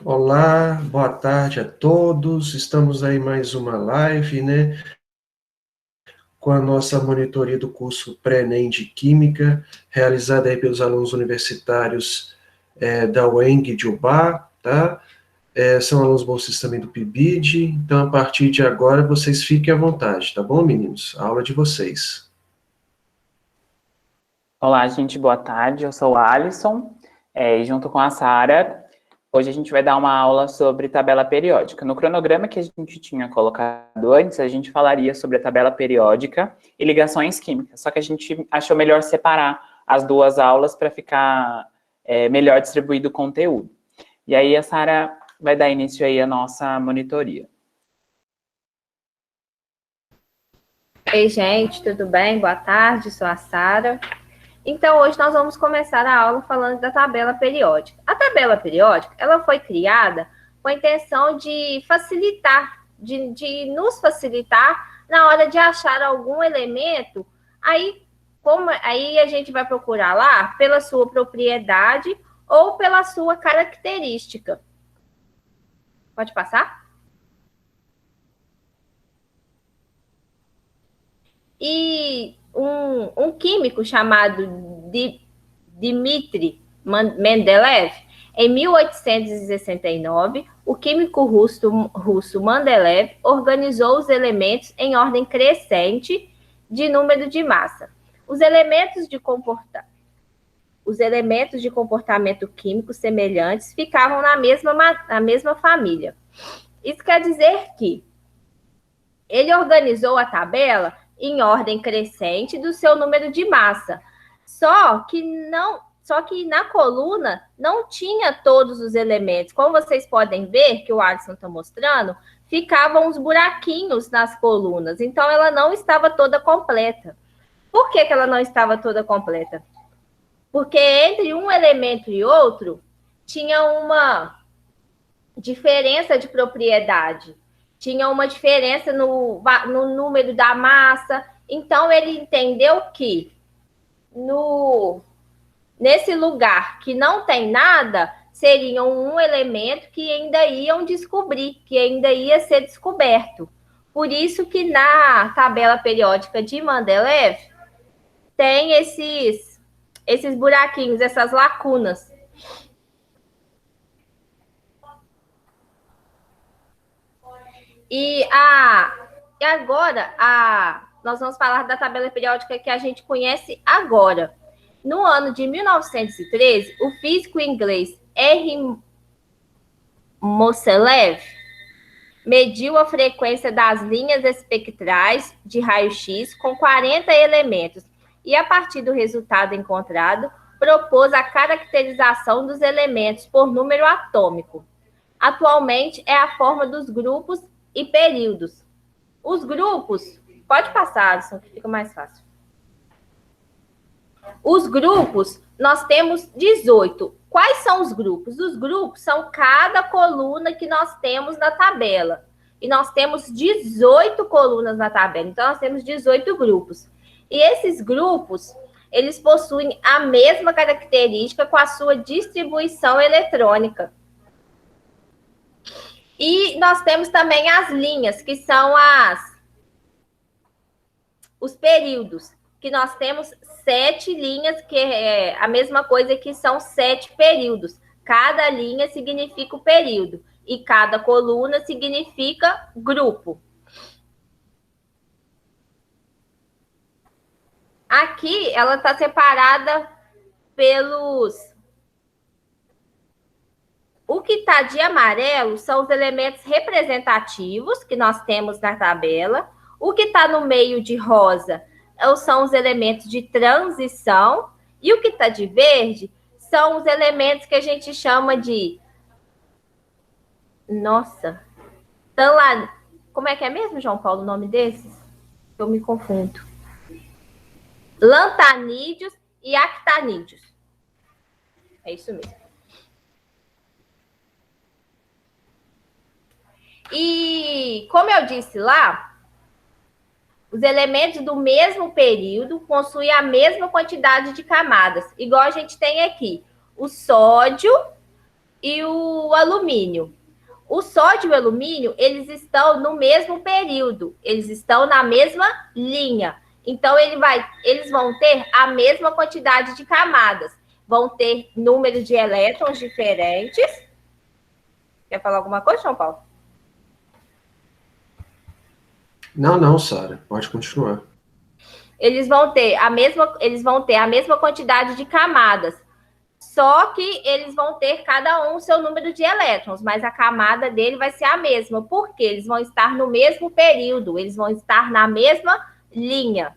Olá, boa tarde a todos. Estamos aí mais uma live, né, com a nossa monitoria do curso Pré-ENEM de Química, realizada aí pelos alunos universitários da UENG de Ubá, tá? São alunos bolsistas também do PIBID, então a partir de agora vocês fiquem à vontade, tá bom, meninos? A aula de vocês. Olá, gente, boa tarde. Eu sou o Alisson, e junto com a Sara, hoje a gente vai dar uma aula sobre tabela periódica. No cronograma que a gente tinha colocado antes, a gente falaria sobre a tabela periódica e ligações químicas, só que a gente achou melhor separar as duas aulas para ficar melhor distribuído o conteúdo. E aí a Sara vai dar início aí à nossa monitoria. Ei, gente, tudo bem? Boa tarde, sou a Sara. Então, hoje nós vamos começar a aula falando da tabela periódica. A tabela periódica, ela foi criada com a intenção de facilitar, de nos facilitar na hora de achar algum elemento. Aí a gente vai procurar lá pela sua propriedade ou pela sua característica. Pode passar? E um químico chamado Dmitry Mendeleev, em 1869, o químico russo Mendeleev organizou os elementos em ordem crescente de número de massa. Os elementos de comportamento químico semelhantes ficavam na mesma família. Isso quer dizer que ele organizou a tabela em ordem crescente do seu número de massa. Só que na coluna não tinha todos os elementos. Como vocês podem ver, que o Alisson está mostrando, ficavam uns buraquinhos nas colunas. Então, ela não estava toda completa. Por que ela não estava toda completa? Porque entre um elemento e outro tinha uma diferença de propriedade. Tinha uma diferença no número da massa. Então, ele entendeu que nesse lugar que não tem nada, seriam um elemento que ainda iam descobrir, que ainda ia ser descoberto. Por isso que na tabela periódica de Mendeleev tem esses buraquinhos, essas lacunas. E agora, nós vamos falar da tabela periódica que a gente conhece agora. No ano de 1913, o físico inglês R. Moseley mediu a frequência das linhas espectrais de raio-x com 40 elementos e, a partir do resultado encontrado, propôs a caracterização dos elementos por número atômico. Atualmente, é a forma dos grupos e períodos. Os grupos, pode passar, Alisson, que fica mais fácil. Os grupos, nós temos 18. Quais são os grupos? Os grupos são cada coluna que nós temos na tabela. E nós temos 18 colunas na tabela. Então, nós temos 18 grupos. E esses grupos, eles possuem a mesma característica com a sua distribuição eletrônica. E nós temos também as linhas, que são os períodos, que nós temos 7 linhas, que é a mesma coisa que são 7 períodos. Cada linha significa o período e cada coluna significa grupo. Aqui ela está separada pelos... O que está de amarelo são os elementos representativos que nós temos na tabela. O que está no meio de rosa são os elementos de transição. E o que está de verde são os elementos que a gente chama de... Nossa! Como é que é mesmo, João Paulo, o nome desses? Eu me confundo. Lantanídeos e actanídeos. É isso mesmo. E, como eu disse lá, os elementos do mesmo período possuem a mesma quantidade de camadas, igual a gente tem aqui. O sódio e o alumínio. O sódio e o alumínio, eles estão no mesmo período, eles estão na mesma linha. Então, eles vão ter a mesma quantidade de camadas. Vão ter número de elétrons diferentes. Quer falar alguma coisa, João Paulo? Não, Sara, pode continuar. Eles vão ter a mesma quantidade de camadas. Só que eles vão ter cada um o seu número de elétrons, mas a camada dele vai ser a mesma, porque eles vão estar no mesmo período, eles vão estar na mesma linha.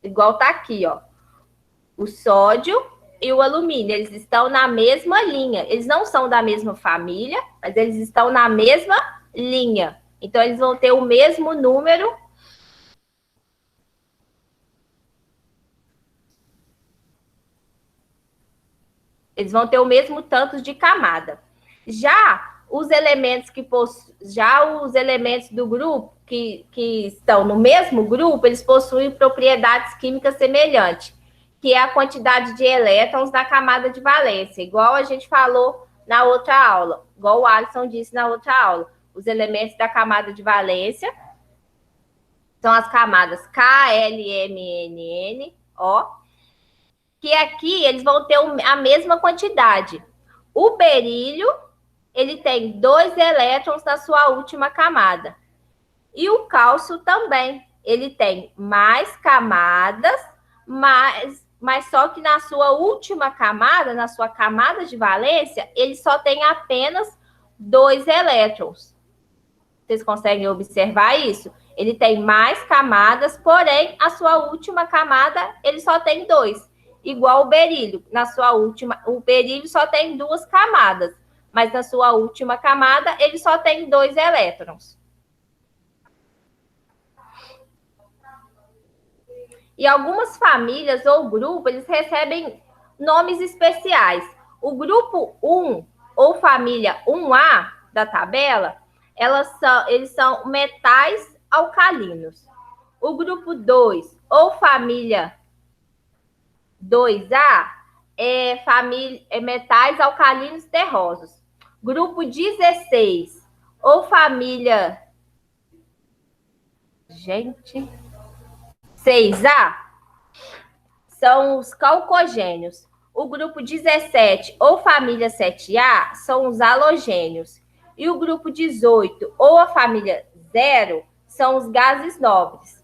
Igual tá aqui, ó. O sódio e o alumínio, eles estão na mesma linha. Eles não são da mesma família, mas eles estão na mesma linha. Então, eles vão ter o mesmo número. Eles vão ter o mesmo tanto de camada. Já os elementos do grupo que estão no mesmo grupo, eles possuem propriedades químicas semelhantes, que é a quantidade de elétrons da camada de valência, igual a gente falou na outra aula, igual o Alisson disse na outra aula. Os elementos da camada de valência são as camadas K, L, M, N, N, O, que aqui eles vão ter a mesma quantidade. O berílio, ele tem 2 elétrons na sua última camada. E o cálcio também, ele tem mais camadas, mas só que na sua última camada, na sua camada de valência, ele só tem apenas 2 elétrons. Vocês conseguem observar isso? Ele tem mais camadas, porém, a sua última camada, ele só tem 2. Igual o berílio. O berílio só tem 2 camadas, mas na sua última camada, ele só tem 2 elétrons. E algumas famílias ou grupos, eles recebem nomes especiais. O grupo 1, ou família 1A da tabela, eles são metais alcalinos. O grupo 2, ou família 2A, é metais alcalinos terrosos. Grupo 16, ou família... 6A, são os calcogênios. O grupo 17, ou família 7A, são os halogênios. E o grupo 18, ou a família 0, são os gases nobres.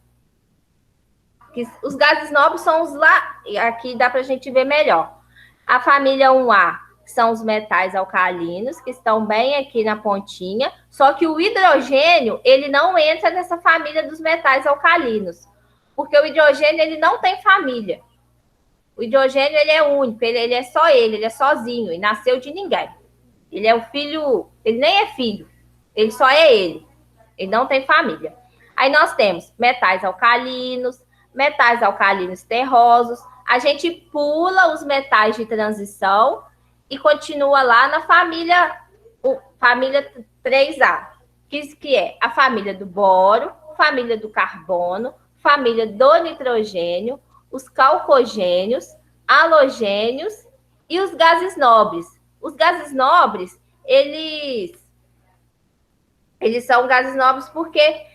Os gases nobres são os lá... Aqui dá para a gente ver melhor. A família 1A são os metais alcalinos, que estão bem aqui na pontinha. Só que o hidrogênio, ele não entra nessa família dos metais alcalinos. Porque o hidrogênio, ele não tem família. O hidrogênio, ele é único, ele é só ele é sozinho, e nasceu de ninguém. Ele é o filho, ele nem é filho, ele só é ele. Ele não tem família. Aí nós temos metais alcalinos terrosos. A gente pula os metais de transição e continua lá na família 3A, que é a família do boro, família do carbono, família do nitrogênio, os calcogênios, halogênios e os gases nobres. Os gases nobres, eles são gases nobres porque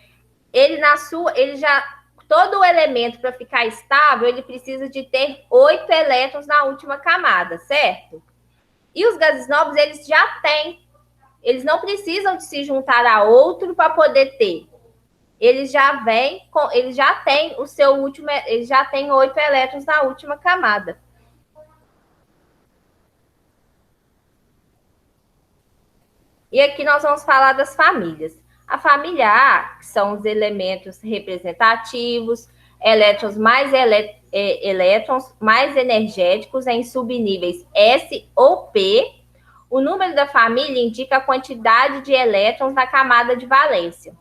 todo o elemento para ficar estável, ele precisa de ter 8 elétrons na última camada, certo? E os gases nobres, eles já têm. Eles não precisam de se juntar a outro para poder ter. Eles já têm o seu último, eles já têm 8 elétrons na última camada. E aqui nós vamos falar das famílias. A família A, que são os elementos representativos, elétrons mais energéticos em subníveis S ou P. O número da família indica a quantidade de elétrons na camada de valência.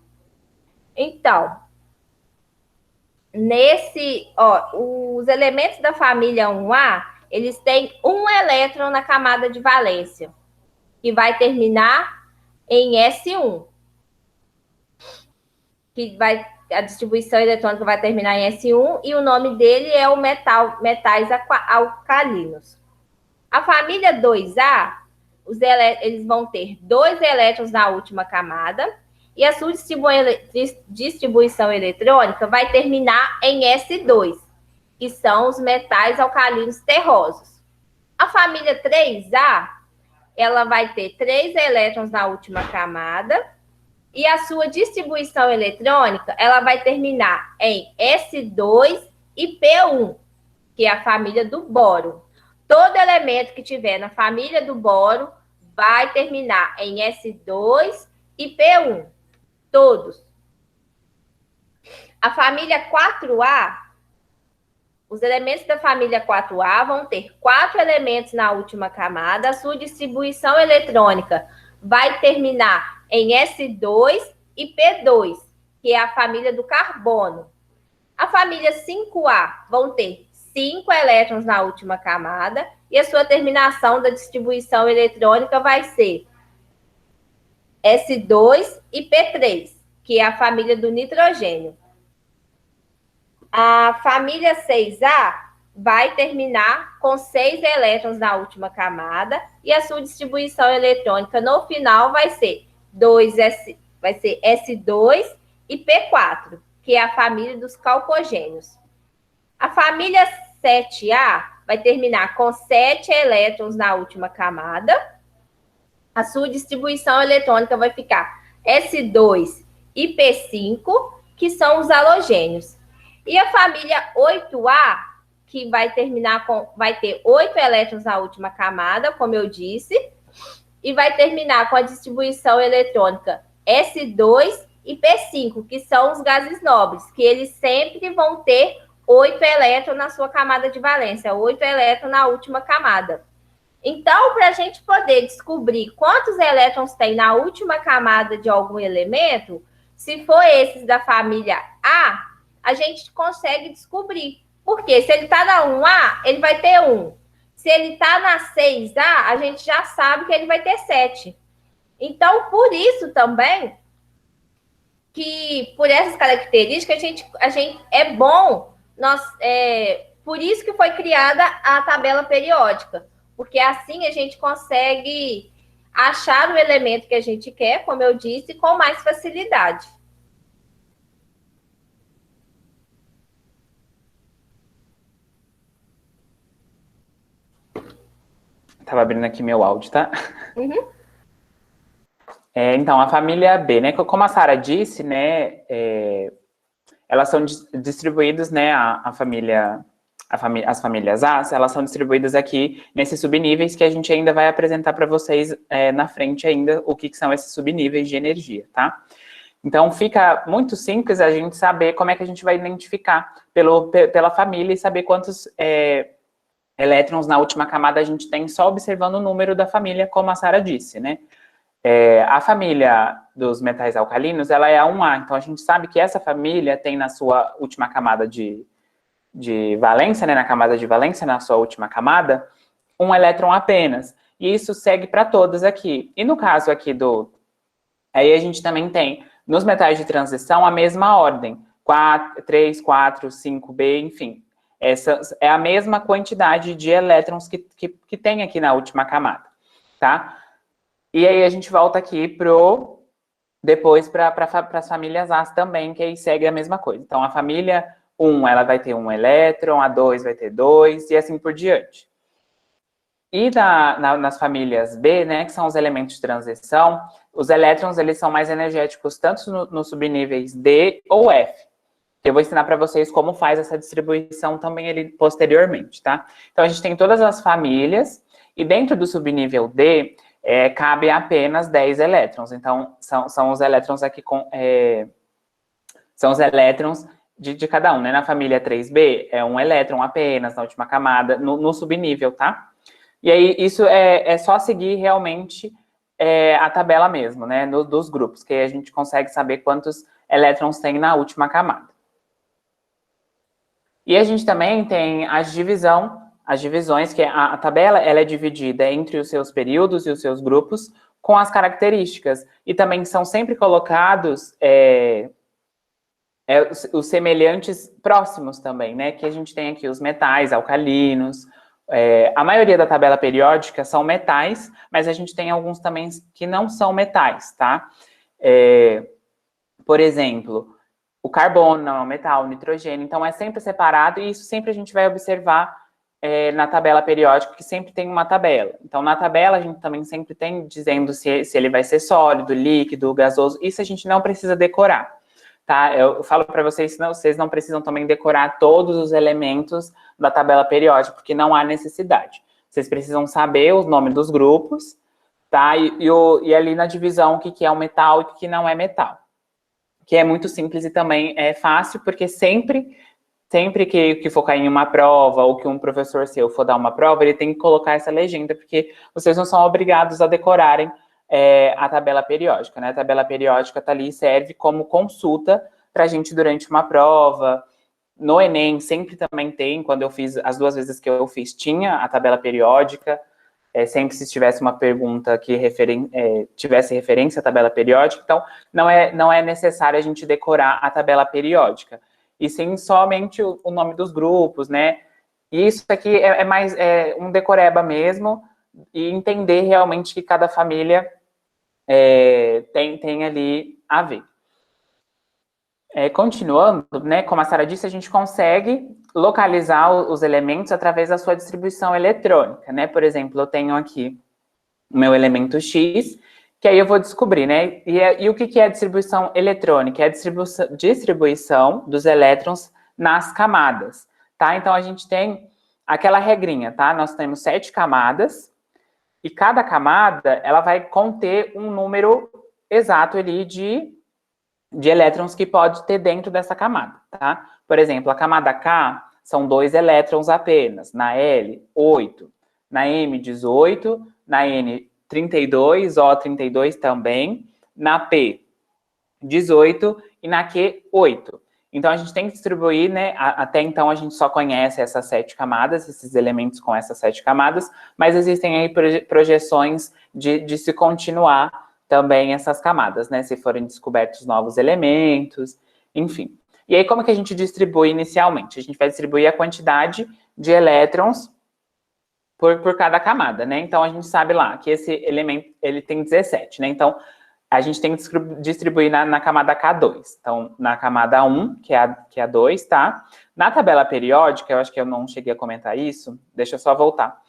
Então, os elementos da família 1A, eles têm 1 elétron na camada de valência, que vai terminar em S1. A distribuição eletrônica vai terminar em S1 e o nome dele é o metais alcalinos. A família 2A, eles vão ter 2 elétrons na última camada e a sua distribuição eletrônica vai terminar em S2, que são os metais alcalinos terrosos. A família 3A, ela vai ter 3 elétrons na última camada e a sua distribuição eletrônica, ela vai terminar em S2 e P1, que é a família do boro. Todo elemento que tiver na família do boro vai terminar em S2 e P1. Todos. A família 4A, os elementos da família 4A vão ter 4 elementos na última camada. A sua distribuição eletrônica vai terminar em S2 e P2, que é a família do carbono. A família 5A vão ter 5 elétrons na última camada e a sua terminação da distribuição eletrônica vai ser S2 e P3, que é a família do nitrogênio. A família 6A vai terminar com 6 elétrons na última camada e a sua distribuição eletrônica no final vai ser S2 e P4, que é a família dos calcogênios. A família 7A vai terminar com 7 elétrons na última camada. A sua distribuição eletrônica vai ficar S2 e P5, que são os halogênios. E a família 8A, que vai ter 8 elétrons na última camada, como eu disse, e vai terminar com a distribuição eletrônica S2 e P5, que são os gases nobres, que eles sempre vão ter 8 elétrons na sua camada de valência, 8 elétrons na última camada. Então, para a gente poder descobrir quantos elétrons tem na última camada de algum elemento, se for esses da família A gente consegue descobrir. Porque se ele está na 1A, ele vai ter 1. Se ele está na 6A, a gente já sabe que ele vai ter 7. Então, por isso também, que por essas características, a gente é bom, por isso que foi criada a tabela periódica, porque assim a gente consegue achar o elemento que a gente quer, como eu disse, com mais facilidade. Estava abrindo aqui meu áudio, tá? Uhum. Então, a família B, né? Como a Sara disse, né? Elas são distribuídas, né? As famílias A, elas são distribuídas aqui nesses subníveis que a gente ainda vai apresentar para vocês na frente ainda o que são esses subníveis de energia, tá? Então, fica muito simples a gente saber como é que a gente vai identificar pela família e saber quantos elétrons na última camada a gente tem só observando o número da família, como a Sara disse, né? A família dos metais alcalinos, ela é a 1A, então a gente sabe que essa família tem na sua última camada de valência, né, na camada de valência, na sua última camada, um elétron apenas. E isso segue para todas aqui. E no caso aqui aí a gente também tem, nos metais de transição, a mesma ordem. 3, 4, 5B, enfim. Essa é a mesma quantidade de elétrons que tem aqui na última camada, tá? E aí a gente volta aqui depois para as famílias A também, que aí segue a mesma coisa. Então, a família 1, ela vai ter 1 elétron, a 2 vai ter 2, e assim por diante. E nas famílias B, né, que são os elementos de transição, os elétrons, eles são mais energéticos tanto nos subníveis D ou F. Eu vou ensinar para vocês como faz essa distribuição também posteriormente, tá? Então, a gente tem todas as famílias, e dentro do subnível D, cabe apenas 10 elétrons. Então, são os elétrons aqui são os elétrons de cada um, né? Na família 3B, é 1 elétron apenas, na última camada, no subnível, tá? E aí, isso é só seguir realmente a tabela mesmo, né? Dos grupos, que aí a gente consegue saber quantos elétrons tem na última camada. E a gente também tem as divisões, que a tabela ela é dividida entre os seus períodos e os seus grupos com as características. E também são sempre colocados os semelhantes próximos também, né? Que a gente tem aqui os metais alcalinos, A maioria da tabela periódica são metais, mas a gente tem alguns também que não são metais, tá? Por exemplo, o carbono não é um metal, o nitrogênio, então é sempre separado e isso sempre a gente vai observar na tabela periódica, que sempre tem uma tabela. Então, na tabela a gente também sempre tem dizendo se ele vai ser sólido, líquido, gasoso, isso a gente não precisa decorar, tá? Eu falo para vocês, senão vocês não precisam também decorar todos os elementos da tabela periódica, porque não há necessidade. Vocês precisam saber os nomes dos grupos, tá? E ali na divisão o que é um metal e o que não é metal. Que é muito simples e também é fácil, porque sempre que for cair em uma prova ou que um professor seu for dar uma prova, ele tem que colocar essa legenda, porque vocês não são obrigados a decorarem a tabela periódica, né? A tabela periódica está ali e serve como consulta para a gente durante uma prova. No Enem sempre também tem, quando eu fiz, as 2 vezes que eu fiz, tinha a tabela periódica, sempre se tivesse uma pergunta que tivesse referência à tabela periódica, então não é necessário a gente decorar a tabela periódica, e sim somente o nome dos grupos, né? E isso aqui é mais um decoreba mesmo, e entender realmente que cada família tem ali a ver. Continuando, né, como a Sara disse, a gente consegue localizar os elementos através da sua distribuição eletrônica, né? Por exemplo, eu tenho aqui o meu elemento X, que aí eu vou descobrir, né? E o que é a distribuição eletrônica? É a distribuição dos elétrons nas camadas, tá? Então, a gente tem aquela regrinha, tá? Nós temos 7 camadas, e cada camada, ela vai conter um número exato ali de elétrons que pode ter dentro dessa camada, tá? Por exemplo, a camada K são 2 elétrons apenas, na L, 8, na M, 18, na N, 32, O, 32 também, na P, 18 e na Q, 8. Então, a gente tem que distribuir, né? Até então, a gente só conhece essas 7 camadas, esses elementos com essas 7 camadas, mas existem aí projeções de se continuar também essas camadas, né? Se forem descobertos novos elementos, enfim. E aí, como que a gente distribui inicialmente? A gente vai distribuir a quantidade de elétrons por cada camada, né? Então, a gente sabe lá que esse elemento, ele tem 17, né? Então, a gente tem que distribuir na camada K2. Então, na camada 1, que é a 2, tá? Na tabela periódica, eu acho que eu não cheguei a comentar isso, deixa eu só voltar.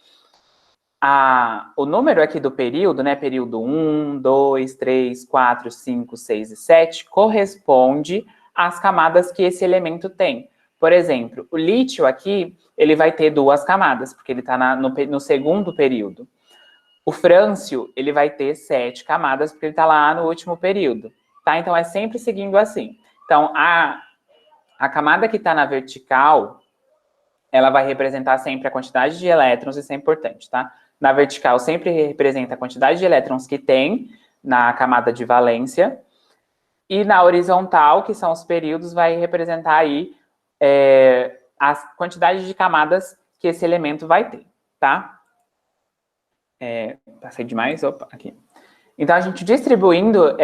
O número aqui do período, né, período 1, 2, 3, 4, 5, 6 e 7, corresponde às camadas que esse elemento tem. Por exemplo, o lítio aqui, ele vai ter 2 camadas, porque ele está no segundo período. O frâncio, ele vai ter 7 camadas, porque ele está lá no último período, tá? Então, é sempre seguindo assim. Então, a camada que está na vertical, ela vai representar sempre a quantidade de elétrons, isso é importante, tá? Na vertical, sempre representa a quantidade de elétrons que tem na camada de valência. E na horizontal, que são os períodos, vai representar aí a quantidade de camadas que esse elemento vai ter, tá? Passei demais, opa, aqui. Então, a gente distribuindo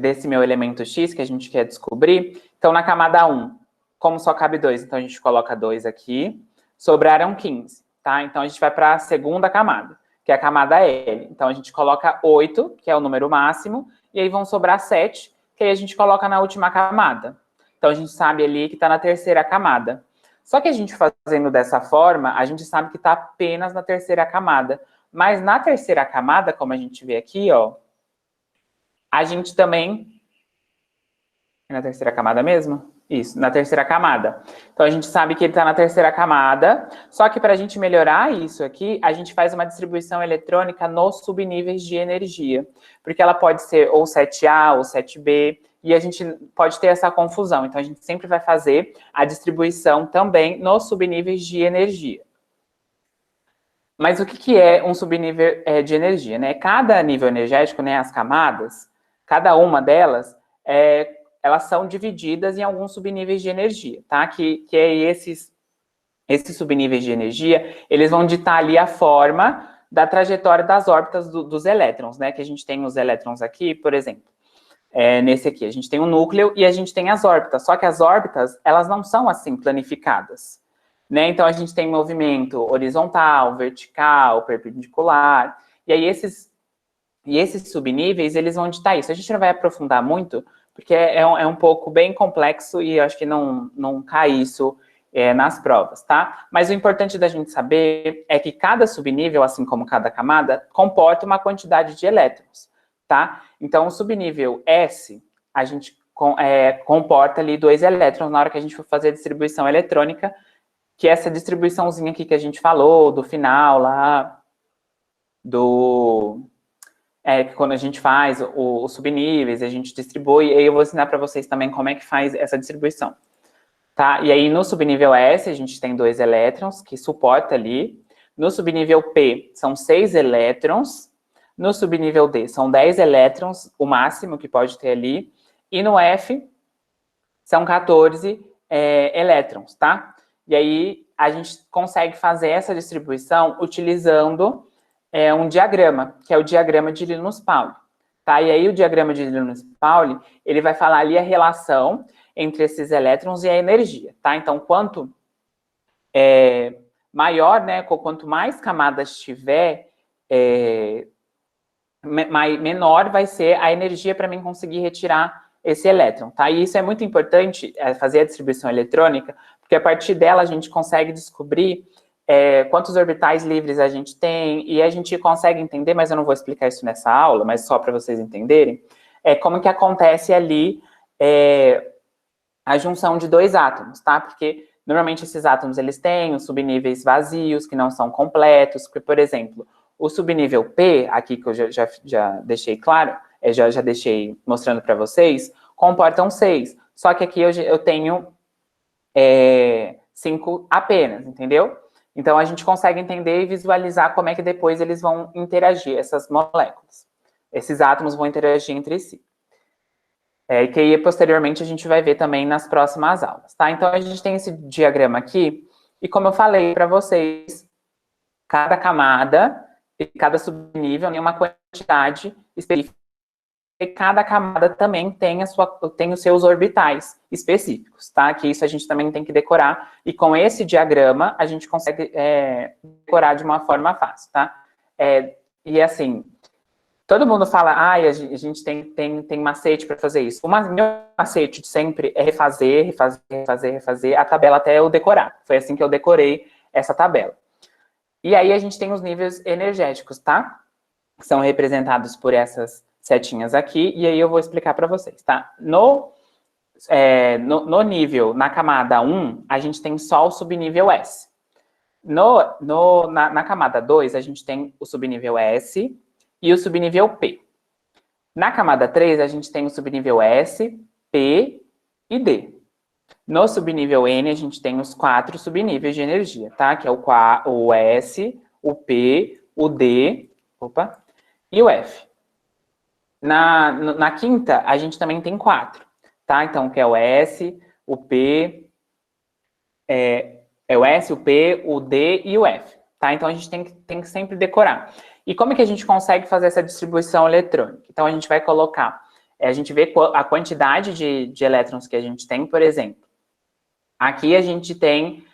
desse meu elemento X, que a gente quer descobrir, então, na camada 1, como só cabe 2, então a gente coloca 2 aqui, sobraram 15. Tá? Então, a gente vai para a segunda camada, que é a camada L. Então, a gente coloca 8, que é o número máximo, e aí vão sobrar 7, que aí a gente coloca na última camada. Então, a gente sabe ali que está na terceira camada. Só que a gente fazendo dessa forma, a gente sabe que está apenas na terceira camada. Mas na terceira camada, como a gente vê aqui, ó, a gente também... É na terceira camada mesmo? Isso, na terceira camada. Então, a gente sabe que ele está na terceira camada, só que para a gente melhorar isso aqui, a gente faz uma distribuição eletrônica nos subníveis de energia, porque ela pode ser ou 7A ou 7B, e a gente pode ter essa confusão. Então, a gente sempre vai fazer a distribuição também nos subníveis de energia. Mas o que é um subnível de energia, né? Cada nível energético, né, as camadas, cada uma delas elas são divididas em alguns subníveis de energia, tá? Que é esses subníveis de energia, eles vão ditar ali a forma da trajetória das órbitas dos elétrons, né? Que a gente tem os elétrons aqui, por exemplo, nesse aqui, a gente tem o núcleo e a gente tem as órbitas, só que as órbitas, elas não são assim planificadas. né? Então, a gente tem movimento horizontal, vertical, perpendicular, e aí esses subníveis, eles vão ditar isso. A gente não vai aprofundar muito, porque é um pouco bem complexo e eu acho que não cai isso nas provas, tá? Mas o importante da gente saber é que cada subnível, assim como cada camada, comporta uma quantidade de elétrons, tá? Então, o subnível S, a gente comporta ali 2 elétrons na hora que a gente for fazer a distribuição eletrônica, que é essa distribuiçãozinha aqui que a gente falou, do final lá, que quando a gente faz os subníveis, a gente distribui, e aí eu vou ensinar para vocês também como é que faz essa distribuição. Tá? E aí, no subnível S, a gente tem 2 elétrons, que suporta ali. No subnível P, são 6 elétrons. No subnível D, são 10 elétrons, o máximo que pode ter ali. E no F, são 14 elétrons, tá? E aí, a gente consegue fazer essa distribuição utilizando um diagrama, que é o diagrama de Linus-Pauling. Tá? E aí, o diagrama de Linus-Pauling, ele vai falar ali a relação entre esses elétrons e a energia, tá? Então, quanto maior, né, quanto mais camadas tiver, menor vai ser a energia para mim conseguir retirar esse elétron, tá? E isso é muito importante, fazer a distribuição eletrônica, porque a partir dela a gente consegue descobrir quantos orbitais livres a gente tem, e a gente consegue entender, mas eu não vou explicar isso nessa aula, mas só para vocês entenderem, como que acontece ali a junção de 2 átomos, tá? Porque normalmente esses átomos, eles têm os subníveis vazios, que não são completos, porque, por exemplo, o subnível P, aqui que eu já deixei claro, já deixei mostrando para vocês, comportam 6, só que aqui eu tenho 5 apenas, entendeu? Então, a gente consegue entender e visualizar como é que depois eles vão interagir, essas moléculas. Esses átomos vão interagir entre si. E que aí, posteriormente, a gente vai ver também nas próximas aulas, tá? Então, a gente tem esse diagrama aqui, e como eu falei para vocês, cada camada e cada subnível tem uma quantidade específica, e cada camada também tem os seus orbitais específicos, tá? Que isso a gente também tem que decorar, e com esse diagrama, a gente consegue decorar de uma forma fácil, tá? E assim, todo mundo fala, a gente tem macete para fazer isso. O meu macete de sempre é refazer a tabela até eu decorar. Foi assim que eu decorei essa tabela. E aí a gente tem os níveis energéticos, tá? Que são representados por essas setinhas aqui, e aí eu vou explicar para vocês, tá? No nível, na camada 1, a gente tem só o subnível S. Na camada 2, a gente tem o subnível S e o subnível P. Na camada 3, a gente tem o subnível S, P e D. No subnível N, a gente tem os 4 subníveis de energia, tá? Que é o S, o P, o D, e o F. Na quinta, a gente também tem 4, tá? Então, que é o S, o P, o S, o P, o D e o F, tá? Então, a gente tem que sempre decorar. E como é que a gente consegue fazer essa distribuição eletrônica? Então, a gente vai colocar, a gente vê a quantidade de elétrons que a gente tem, por exemplo. Aqui a gente tem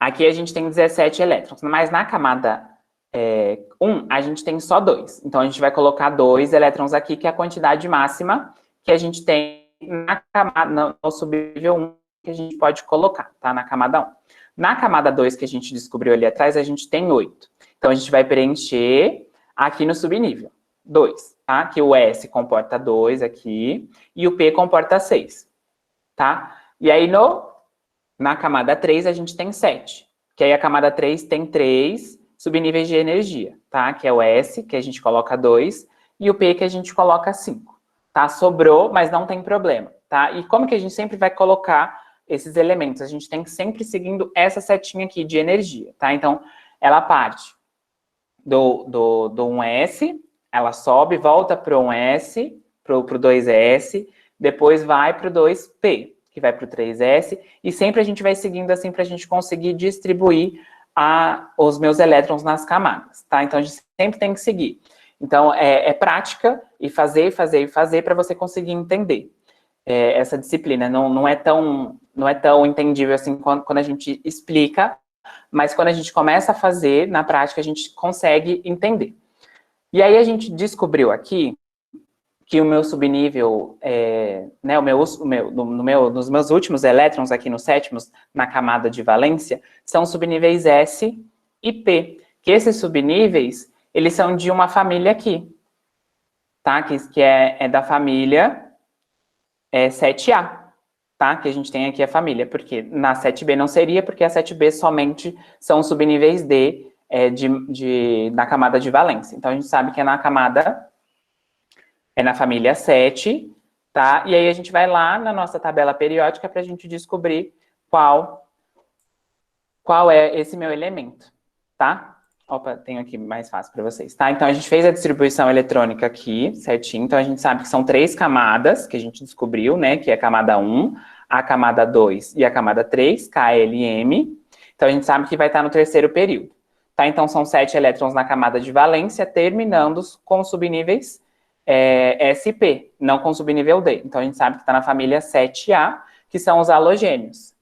17 elétrons, mas na camada 1, a gente tem só 2. Então, a gente vai colocar 2 elétrons aqui, que é a quantidade máxima que a gente tem na camada, no subnível 1, que a gente pode colocar, tá? Na camada 1. Na camada 2, que a gente descobriu ali atrás, a gente tem 8. Então, a gente vai preencher aqui no subnível 2, tá? Que o S comporta 2 aqui e o P comporta 6, tá? E aí, na camada 3, a gente tem 7. Que aí a camada 3 tem 3 subníveis de energia, tá? Que é o S, que a gente coloca 2, e o P, que a gente coloca 5, tá? Sobrou, mas não tem problema, tá? E como que a gente sempre vai colocar esses elementos? A gente tem que sempre seguindo essa setinha aqui de energia, tá? Então, ela parte do 1S, ela sobe, volta para o 1S, para o 2S, depois vai para o 2P, que vai para o 3S, e sempre a gente vai seguindo assim para a gente conseguir distribuir os meus elétrons nas camadas, tá? Então, a gente sempre tem que seguir. Então, é prática e fazer para você conseguir entender essa disciplina. Não é tão não é tão entendível assim quando a gente explica, mas quando a gente começa a fazer, na prática, a gente consegue entender. E aí a gente descobriu aqui que o meu subnível, né, nos meus últimos elétrons aqui nos sétimos, na camada de valência, são subníveis S e P, que esses subníveis, eles são de uma família aqui, tá? Que é da família 7A, tá? Que a gente tem aqui a família, porque na 7B não seria, porque a 7B somente são subníveis D na camada de valência. Então, a gente sabe que é na camada, na família 7, tá? E aí a gente vai lá na nossa tabela periódica para a gente descobrir qual é esse meu elemento, tá? Opa, tenho aqui mais fácil para vocês, tá? Então, a gente fez a distribuição eletrônica aqui, certinho. Então, a gente sabe que são 3 camadas que a gente descobriu, né? Que é a camada 1, a camada 2 e a camada 3, KLM. Então, a gente sabe que vai estar no terceiro período, tá? Então, são 7 elétrons na camada de valência, terminando com subníveis SP, não com subnível D. Então, a gente sabe que está na família 7A, que são os halogênios.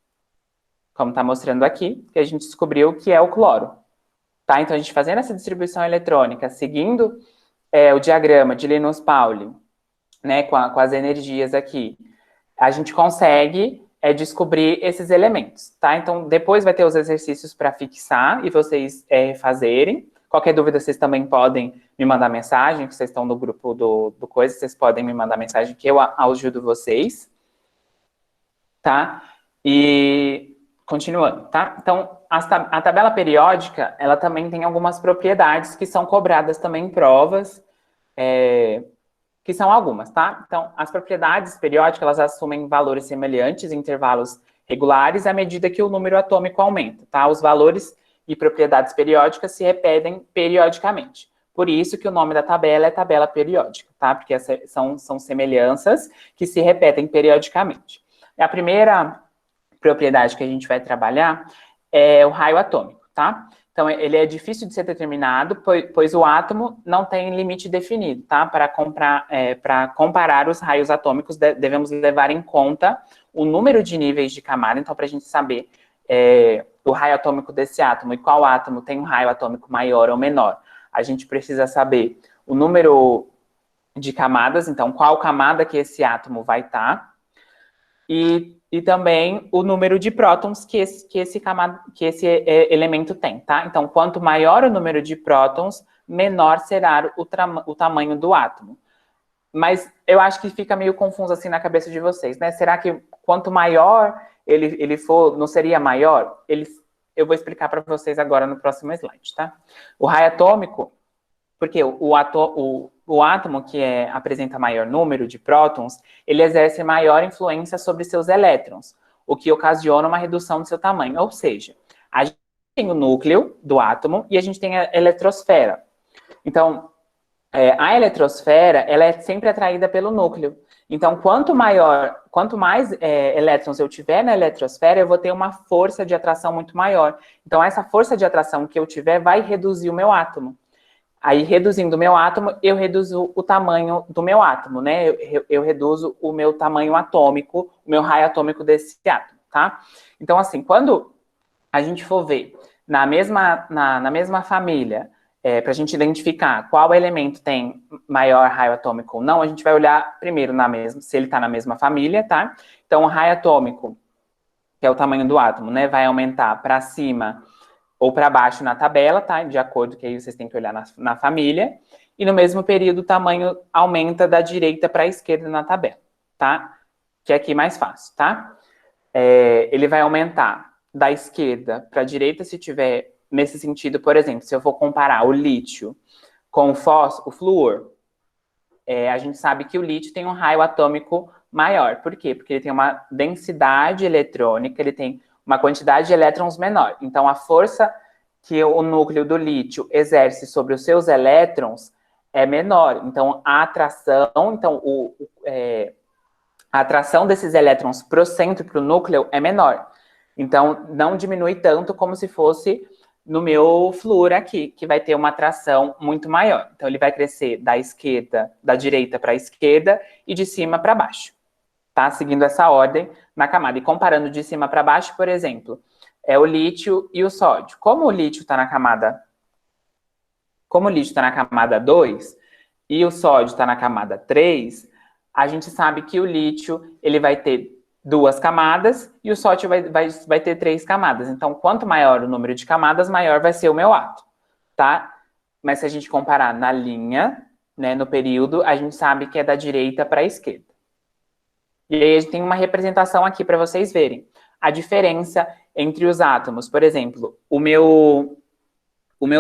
Como está mostrando aqui, que a gente descobriu que é o cloro. Tá? Então, a gente fazendo essa distribuição eletrônica, seguindo o diagrama de Linus-Pauling, né, com as energias aqui, a gente consegue descobrir esses elementos, tá? Então, depois vai ter os exercícios para fixar e vocês fazerem. Qualquer dúvida, vocês também podem me mandar mensagem, que vocês estão no grupo do Coisa, vocês podem me mandar mensagem que eu ajudo vocês, tá? E continuando, tá? Então, a tabela periódica, ela também tem algumas propriedades que são cobradas também em provas, que são algumas, tá? Então, as propriedades periódicas, elas assumem valores semelhantes em intervalos regulares à medida que o número atômico aumenta, tá? Os valores e propriedades periódicas se repetem periodicamente. Por isso que o nome da tabela é tabela periódica, tá? Porque são semelhanças que se repetem periodicamente. A primeira propriedade que a gente vai trabalhar é o raio atômico, tá? Então, ele é difícil de ser determinado, pois o átomo não tem limite definido, tá? Para comparar os raios atômicos, devemos levar em conta o número de níveis de camada. Então, para a gente saber o raio atômico desse átomo e qual átomo tem um raio atômico maior ou menor, a gente precisa saber o número de camadas, então, qual camada que esse átomo vai estar, e também o número de prótons que esse elemento tem, tá? Então, quanto maior o número de prótons, menor será o tamanho do átomo. Mas eu acho que fica meio confuso assim na cabeça de vocês, né? Será que quanto maior ele for, não seria maior? Eu vou explicar para vocês agora no próximo slide, tá? O raio atômico, porque o átomo que apresenta maior número de prótons, ele exerce maior influência sobre seus elétrons, o que ocasiona uma redução do seu tamanho. Ou seja, a gente tem o núcleo do átomo e a gente tem a eletrosfera. Então, a eletrosfera, ela é sempre atraída pelo núcleo. Então, quanto mais elétrons eu tiver na eletrosfera, eu vou ter uma força de atração muito maior. Então, essa força de atração que eu tiver vai reduzir o meu átomo. Aí, reduzindo o meu átomo, eu reduzo o tamanho do meu átomo, né? Eu reduzo o meu tamanho atômico, o meu raio atômico desse átomo, tá? Então, assim, quando a gente for ver na mesma família, para a gente identificar qual elemento tem maior raio atômico ou não, a gente vai olhar primeiro se ele está na mesma família, tá? Então, o raio atômico, que é o tamanho do átomo, né, vai aumentar para cima ou para baixo na tabela, tá? De acordo que aí vocês têm que olhar na família. E no mesmo período, o tamanho aumenta da direita para a esquerda na tabela, tá? Que é aqui mais fácil, tá? Ele vai aumentar da esquerda para a direita se tiver nesse sentido, por exemplo, se eu for comparar o lítio com o flúor, a gente sabe que o lítio tem um raio atômico maior. Por quê? Porque ele tem uma densidade eletrônica, ele tem uma quantidade de elétrons menor. Então, a força que o núcleo do lítio exerce sobre os seus elétrons é menor. Então, a atração desses elétrons para o centro, para o núcleo, é menor. Então, não diminui tanto como se fosse no meu flúor aqui, que vai ter uma atração muito maior. Então, ele vai crescer da direita para a esquerda e de cima para baixo. tá? Seguindo essa ordem na camada. E comparando de cima para baixo, por exemplo, é o lítio e o sódio. Como o lítio está na camada 2 e o sódio está na camada 3, a gente sabe que o lítio ele vai ter 2 camadas e o sódio vai ter 3 camadas. Então, quanto maior o número de camadas, maior vai ser o meu átomo, tá? Mas se a gente comparar na linha, né, no período, a gente sabe que é da direita para a esquerda. E aí a gente tem uma representação aqui para vocês verem a diferença entre os átomos. Por exemplo, o meu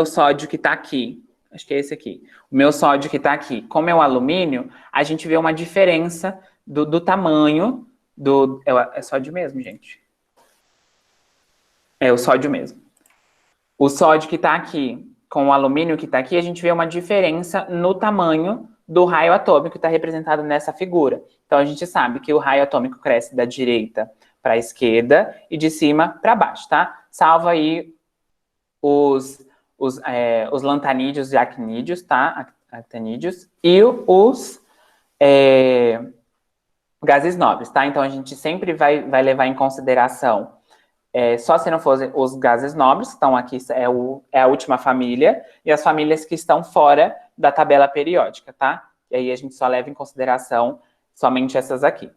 sódio que está aqui, acho que é esse aqui, o meu sódio que está aqui, como é o alumínio, a gente vê uma diferença do tamanho do... É sódio mesmo, gente? É o sódio mesmo. O sódio que está aqui com o alumínio que está aqui, a gente vê uma diferença no tamanho do raio atômico que está representado nessa figura. Então, a gente sabe que o raio atômico cresce da direita para a esquerda e de cima para baixo, tá? Salvo aí os lantanídeos e actinídeos, tá? Actinídeos e os gases nobres, tá? Então, a gente sempre vai levar em consideração só se não fossem os gases nobres, que estão aqui, é a última família, e as famílias que estão fora da tabela periódica, tá? E aí a gente só leva em consideração somente essas aqui.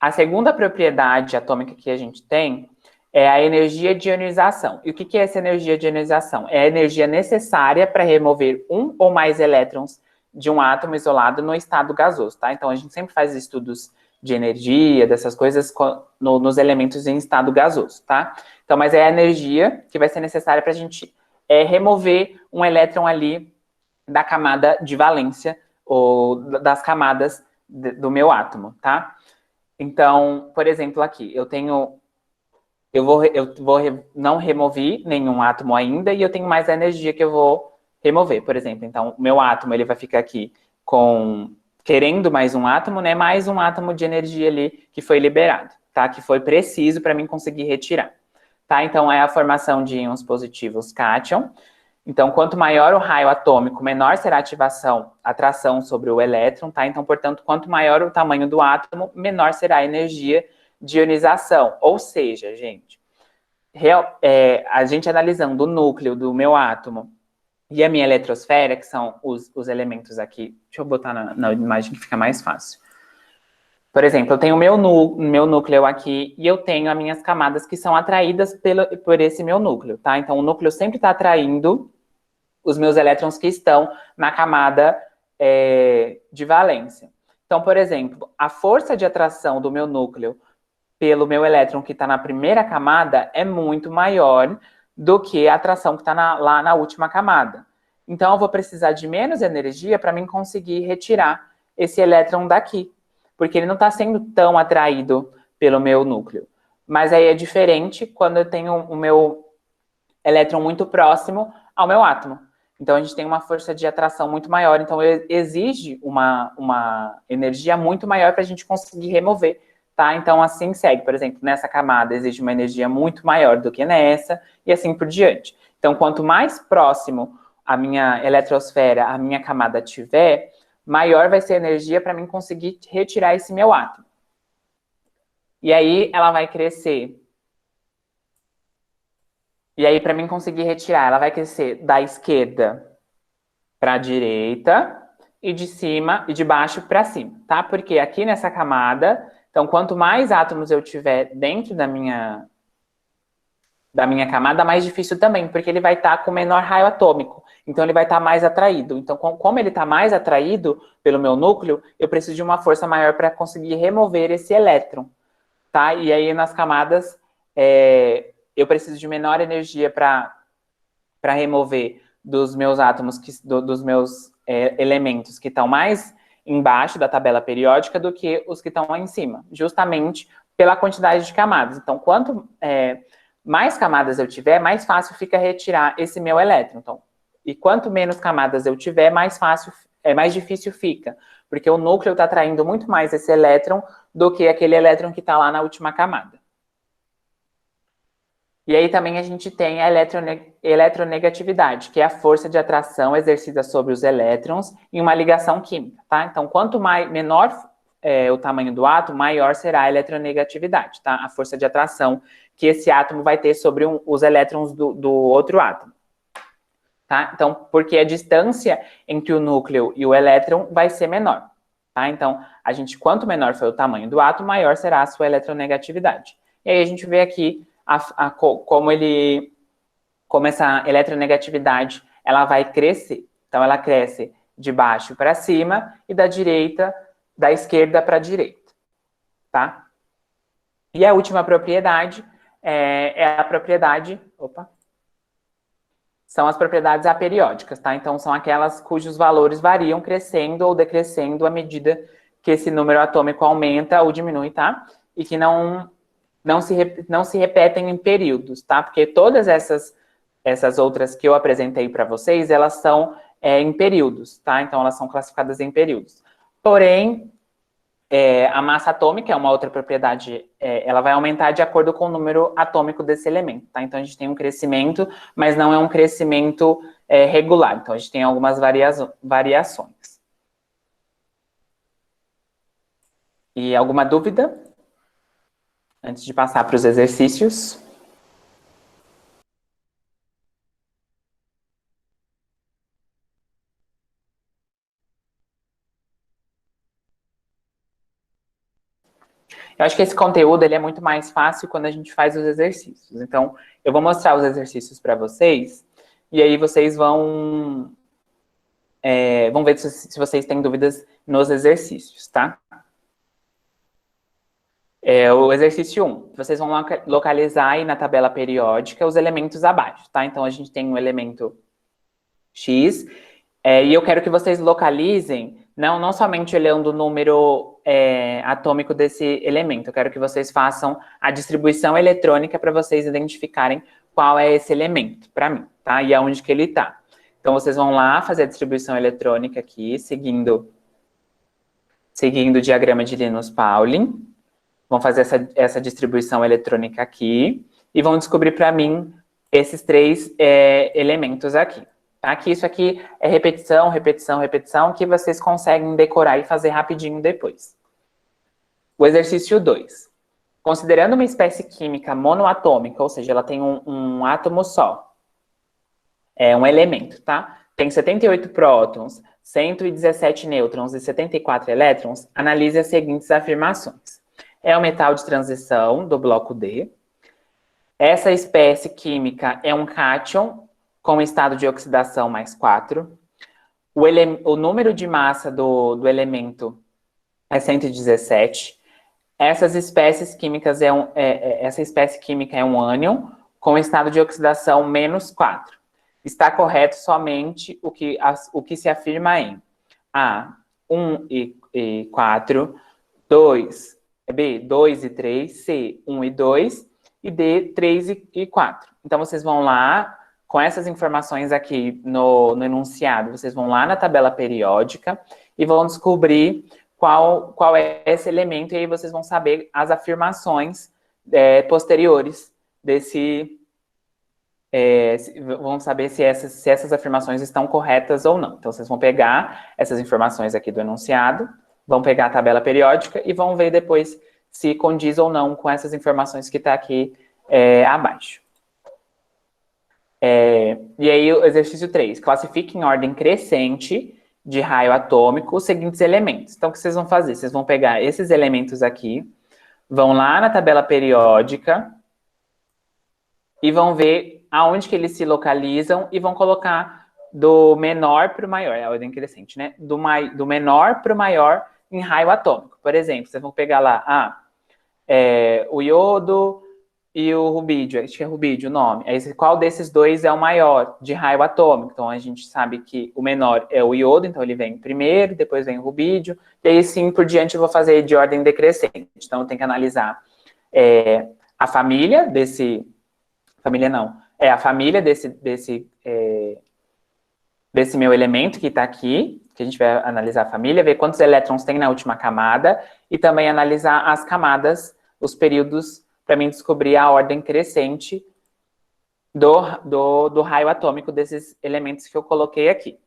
A segunda propriedade atômica que a gente tem é a energia de ionização. E o que é essa energia de ionização? É a energia necessária para remover um ou mais elétrons de um átomo isolado no estado gasoso, tá? Então, a gente sempre faz estudos de energia, dessas coisas, nos elementos em estado gasoso, tá? Então, mas é a energia que vai ser necessária para a gente remover um elétron ali da camada de valência, ou das camadas do meu átomo, tá? Então, por exemplo, aqui, não removi nenhum átomo ainda, e eu tenho mais a energia que eu vou remover, por exemplo. Então, o meu átomo, ele vai ficar aqui querendo mais um átomo, né? Mais um átomo de energia ali que foi liberado, tá? Que foi preciso para mim conseguir retirar, tá? Então, é a formação de íons positivos cátion. Então, quanto maior o raio atômico, menor será a atração sobre o elétron, tá? Então, portanto, quanto maior o tamanho do átomo, menor será a energia de ionização. Ou seja, gente, a gente analisando o núcleo do meu átomo e a minha eletrosfera, que são os elementos aqui. Deixa eu botar na imagem que fica mais fácil. Por exemplo, eu tenho o meu núcleo aqui e eu tenho as minhas camadas que são atraídas por esse meu núcleo, tá? Então, o núcleo sempre está atraindo os meus elétrons que estão na camada de valência. Então, por exemplo, a força de atração do meu núcleo pelo meu elétron que está na primeira camada é muito maior do que a atração que está lá na última camada. Então, eu vou precisar de menos energia para mim conseguir retirar esse elétron daqui, porque ele não está sendo tão atraído pelo meu núcleo. Mas aí é diferente quando eu tenho o meu elétron muito próximo ao meu átomo. Então, a gente tem uma força de atração muito maior. Então, exige uma energia muito maior para a gente conseguir remover, tá? Então, assim segue. Por exemplo, nessa camada exige uma energia muito maior do que nessa, e assim por diante. Então, quanto mais próximo a minha eletrosfera, a minha camada tiver, maior vai ser a energia para mim conseguir retirar esse meu átomo. E aí, ela vai crescer. E aí, para mim conseguir retirar, ela vai crescer da esquerda para a direita e de cima e de baixo para cima, tá? Porque aqui nessa camada, então, quanto mais átomos eu tiver dentro da minha camada, mais difícil também, porque ele vai estar com menor raio atômico. Então, ele vai estar mais atraído. Então, como ele está mais atraído pelo meu núcleo, eu preciso de uma força maior para conseguir remover esse elétron, tá? E aí, nas camadas, eu preciso de menor energia para remover dos meus átomos, dos meus elementos que estão mais embaixo da tabela periódica do que os que estão lá em cima, justamente pela quantidade de camadas. Então, quanto mais camadas eu tiver, mais fácil fica retirar esse meu elétron. Então, e quanto menos camadas eu tiver, mais difícil fica, porque o núcleo está atraindo muito mais esse elétron do que aquele elétron que está lá na última camada. E aí também a gente tem a eletronegatividade, que é a força de atração exercida sobre os elétrons em uma ligação química, tá? Então, quanto menor o tamanho do átomo, maior será a eletronegatividade, tá? A força de atração que esse átomo vai ter sobre os elétrons do outro átomo. Tá? Então, porque a distância entre o núcleo e o elétron vai ser menor. Tá? Então, quanto menor for o tamanho do átomo, maior será a sua eletronegatividade. E aí a gente vê aqui como essa eletronegatividade ela vai crescer. Então, ela cresce de baixo para cima e da esquerda para a direita. Tá? E a última propriedade é a propriedade... São as propriedades aperiódicas, tá? Então, são aquelas cujos valores variam crescendo ou decrescendo à medida que esse número atômico aumenta ou diminui, tá? E que não se repetem em períodos, tá? Porque todas essas outras que eu apresentei para vocês, elas são em períodos, tá? Então, elas são classificadas em períodos. Porém, a massa atômica é uma outra propriedade, ela vai aumentar de acordo com o número atômico desse elemento, tá? Então, a gente tem um crescimento, mas não é um crescimento regular. Então, a gente tem algumas variações. E alguma dúvida? Antes de passar para os exercícios. Eu acho que esse conteúdo ele é muito mais fácil quando a gente faz os exercícios. Então, eu vou mostrar os exercícios para vocês, e aí vocês vão ver se vocês têm dúvidas nos exercícios, tá? O exercício 1, vocês vão localizar aí na tabela periódica os elementos abaixo, tá? Então, a gente tem um elemento X, e eu quero que vocês localizem, não somente olhando o número atômico desse elemento, eu quero que vocês façam a distribuição eletrônica para vocês identificarem qual é esse elemento para mim, tá? E aonde que ele está. Então, vocês vão lá fazer a distribuição eletrônica aqui, seguindo o diagrama de Linus-Pauling. Vão fazer essa distribuição eletrônica aqui e vão descobrir para mim esses 3 elementos aqui. Tá? Que isso aqui é repetição, repetição, repetição, que vocês conseguem decorar e fazer rapidinho depois. O exercício 2. Considerando uma espécie química monoatômica, ou seja, ela tem um átomo só, um elemento, tá? Tem 78 prótons, 117 nêutrons e 74 elétrons, analise as seguintes afirmações. É um metal de transição do bloco D. Essa espécie química é um cátion com estado de oxidação mais 4. O número de massa do elemento é 117. Essa espécie química é um ânion com estado de oxidação menos 4. Está correto somente o que se afirma em A, 1 e 4, 2, B, 2 e 3, C, 1 e 2, e D, 3 e 4. Então, vocês vão lá, com essas informações aqui no enunciado, vocês vão lá na tabela periódica e vão descobrir qual é esse elemento, e aí vocês vão saber as afirmações posteriores desse... vão saber se essas afirmações estão corretas ou não. Então, vocês vão pegar essas informações aqui do enunciado, vão pegar a tabela periódica e vão ver depois se condiz ou não com essas informações que está aqui abaixo. E aí, o exercício 3. Classifique em ordem crescente de raio atômico os seguintes elementos. Então, o que vocês vão fazer? Vocês vão pegar esses elementos aqui, vão lá na tabela periódica e vão ver aonde que eles se localizam e vão colocar do menor para o maior, é a ordem crescente, né? Do menor para o maior em raio atômico. Por exemplo, vocês vão pegar lá o iodo e o rubídio, acho que é rubídio o nome. Aí, qual desses dois é o maior de raio atômico? Então, a gente sabe que o menor é o iodo, então ele vem primeiro, depois vem o rubídio, e aí sim por diante eu vou fazer de ordem decrescente. Então, eu tenho que analisar a família desse... Família não. A família desse meu elemento que está aqui, que a gente vai analisar a família, ver quantos elétrons tem na última camada, e também analisar as camadas, os períodos, para mim descobrir a ordem crescente do raio atômico desses elementos que eu coloquei aqui.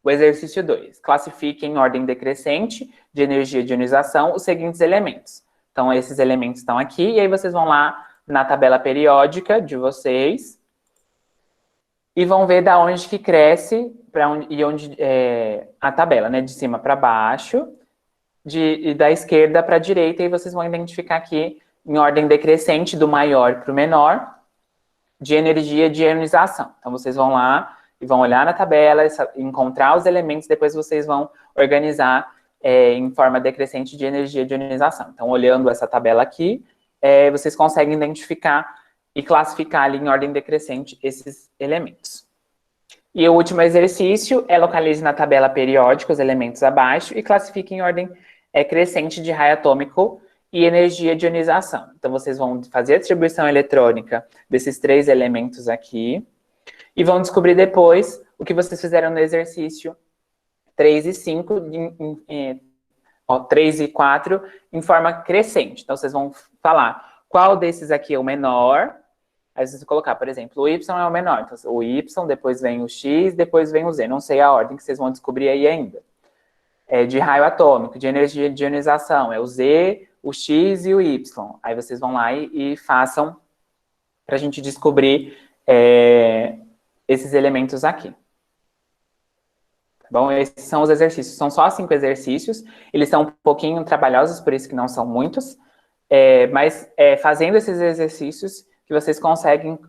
O exercício 2. Classifique em ordem decrescente de energia de ionização os seguintes elementos. Então, esses elementos estão aqui, e aí vocês vão lá na tabela periódica de vocês e vão ver da onde que cresce e onde a tabela, né? De cima para baixo, e da esquerda para a direita, e vocês vão identificar aqui em ordem decrescente, do maior para o menor, de energia de ionização. Então, vocês vão lá e vão olhar na tabela, encontrar os elementos, depois vocês vão organizar em forma decrescente de energia de ionização. Então, olhando essa tabela aqui, vocês conseguem identificar e classificar ali em ordem decrescente esses elementos. E o último exercício é localize na tabela periódica os elementos abaixo e classifique em ordem crescente de raio atômico e energia de ionização. Então, vocês vão fazer a distribuição eletrônica desses 3 elementos aqui e vão descobrir depois o que vocês fizeram no exercício 3 e 5, 3 e 4, em forma crescente. Então, vocês vão falar qual desses aqui é o menor. Aí vocês vão colocar, por exemplo, o Y é o menor. Então, o Y, depois vem o X, depois vem o Z. Não sei a ordem que vocês vão descobrir aí ainda. De raio atômico, de energia de ionização, é o Z, o X e o Y. Aí vocês vão lá e façam para a gente descobrir esses elementos aqui. Tá bom? Esses são os exercícios. São só 5 exercícios. Eles são um pouquinho trabalhosos, por isso que não são muitos. Mas fazendo esses exercícios que vocês conseguem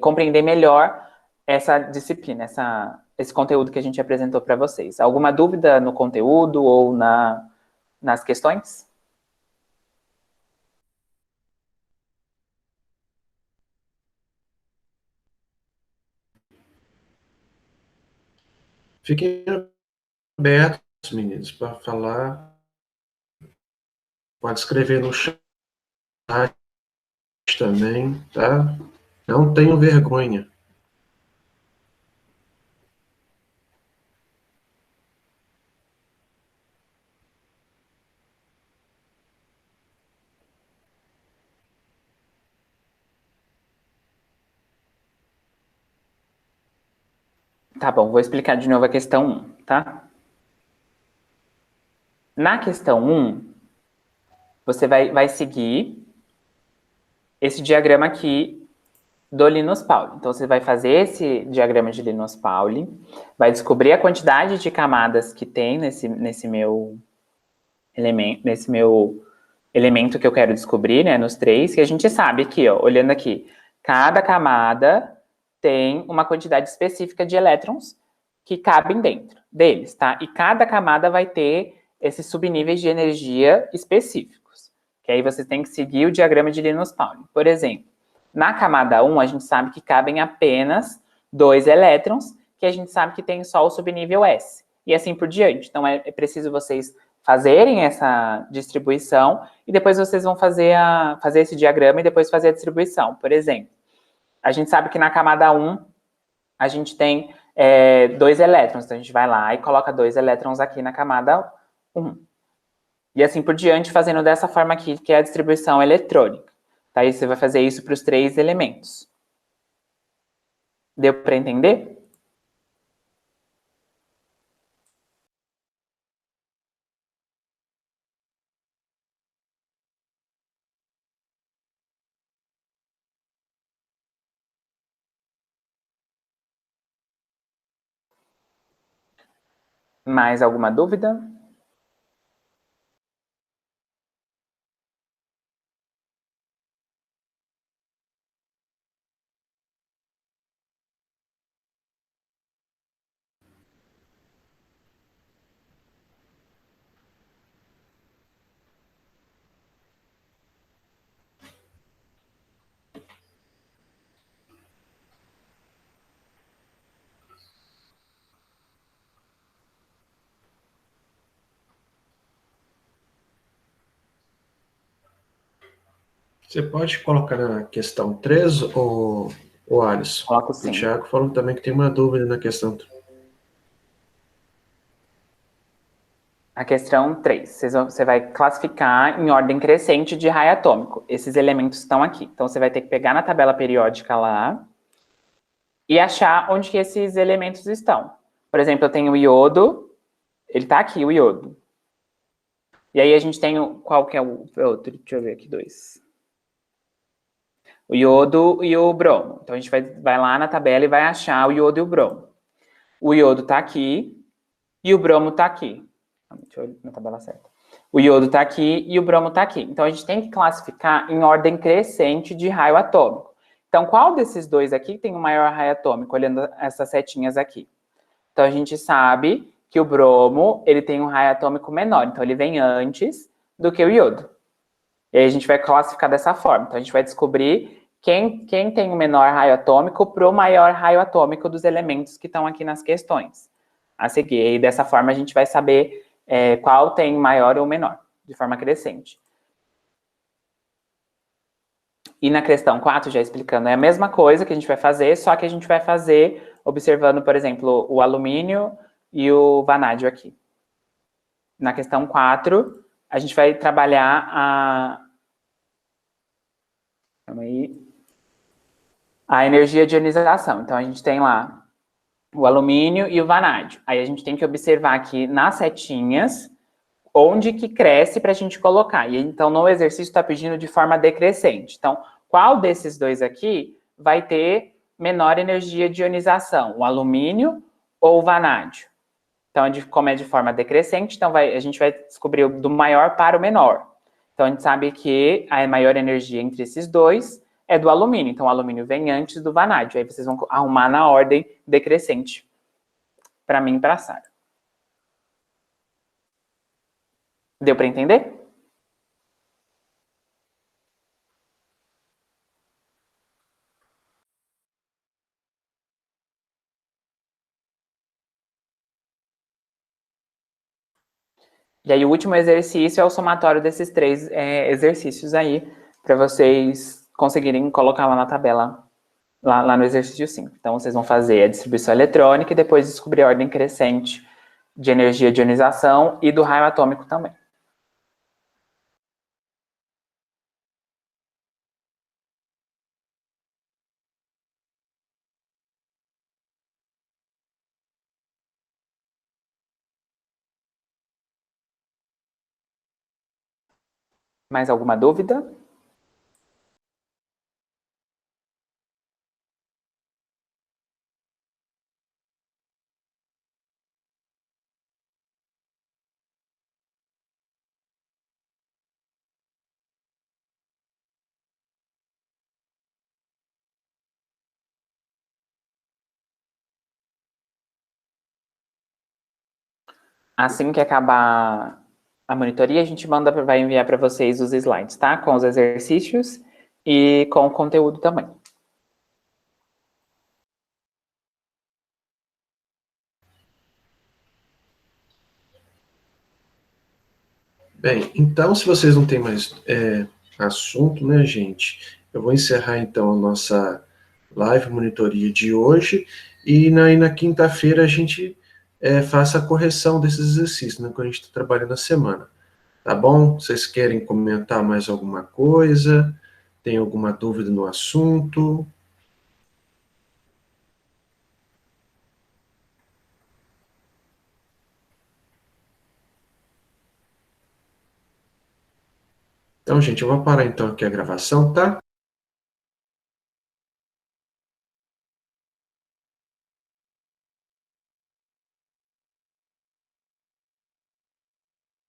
compreender melhor essa disciplina, esse conteúdo que a gente apresentou para vocês. Alguma dúvida no conteúdo ou nas questões? Fiquem abertos, meninos, para falar. Pode escrever no chat também, tá? Não tenham vergonha. Tá bom, vou explicar de novo a questão 1, tá? Na questão 1, você vai seguir esse diagrama aqui do Linus Pauling. Então, você vai fazer esse diagrama de Linus Pauling, vai descobrir a quantidade de camadas que tem nesse meu elemento que eu quero descobrir, né, nos 3, que a gente sabe aqui, ó, olhando aqui, cada camada tem uma quantidade específica de elétrons que cabem dentro deles, tá? E cada camada vai ter esses subníveis de energia específicos, que aí você tem que seguir o diagrama de Linus Pauling. Por exemplo, na camada 1, a gente sabe que cabem apenas 2 elétrons, que a gente sabe que tem só o subnível S, e assim por diante. Então, é preciso vocês fazerem essa distribuição, e depois vocês vão fazer esse diagrama e depois fazer a distribuição. Por exemplo, a gente sabe que na camada 1, a gente tem 2 elétrons. Então, a gente vai lá e coloca 2 elétrons aqui na camada 1. E assim por diante, fazendo dessa forma aqui, que é a distribuição eletrônica. Tá? E você vai fazer isso para os 3 elementos. Deu para entender? Mais alguma dúvida? Você pode colocar na questão 3, ou Alisson? Coloco sim. O Thiago falou também que tem uma dúvida na questão 3. A questão 3, você vai classificar em ordem crescente de raio atômico. Esses elementos estão aqui. Então, você vai ter que pegar na tabela periódica lá e achar onde que esses elementos estão. Por exemplo, eu tenho o iodo, ele está aqui, o iodo. E aí a gente tem qual que é o outro? Deixa eu ver aqui, dois. O iodo e o bromo. Então a gente vai lá na tabela e vai achar o iodo e o bromo. O iodo está aqui e o bromo está aqui. Deixa eu ver na tabela certa. O iodo está aqui e o bromo está aqui. Então a gente tem que classificar em ordem crescente de raio atômico. Então qual desses dois aqui tem o maior raio atômico, olhando essas setinhas aqui? Então a gente sabe que o bromo ele tem um raio atômico menor, então ele vem antes do que o iodo. E aí a gente vai classificar dessa forma. Então a gente vai descobrir quem tem o menor raio atômico para o maior raio atômico dos elementos que estão aqui nas questões a seguir. E dessa forma a gente vai saber qual tem maior ou menor, de forma crescente. E na questão 4, já explicando, é a mesma coisa que a gente vai fazer, só que a gente vai fazer observando, por exemplo, o alumínio e o vanádio aqui. Na questão 4, a gente vai trabalhar a energia de ionização. Então, a gente tem lá o alumínio e o vanádio. Aí a gente tem que observar aqui nas setinhas onde que cresce para a gente colocar. E então, no exercício está pedindo de forma decrescente. Então, qual desses dois aqui vai ter menor energia de ionização? O alumínio ou o vanádio? Então, como é de forma decrescente, então a gente vai descobrir do maior para o menor. Então, a gente sabe que a maior energia entre esses dois é do alumínio. Então, o alumínio vem antes do vanádio. Aí vocês vão arrumar na ordem decrescente para mim e para a Sara. Deu para entender? E aí o último exercício é o somatório desses três exercícios aí, para vocês conseguirem colocar lá na tabela, lá no exercício 5. Então vocês vão fazer a distribuição eletrônica e depois descobrir a ordem crescente de energia de ionização e do raio atômico também. Mais alguma dúvida? Assim que acabar a monitoria, a gente vai enviar para vocês os slides, tá? Com os exercícios e com o conteúdo também. Bem, então, se vocês não têm mais assunto, né, gente? Eu vou encerrar, então, a nossa live monitoria de hoje e na quinta-feira a gente faça a correção desses exercícios, né, quando a gente está trabalhando a semana. Tá bom? Vocês querem comentar mais alguma coisa? Tem alguma dúvida no assunto? Então, gente, eu vou parar então aqui a gravação, tá?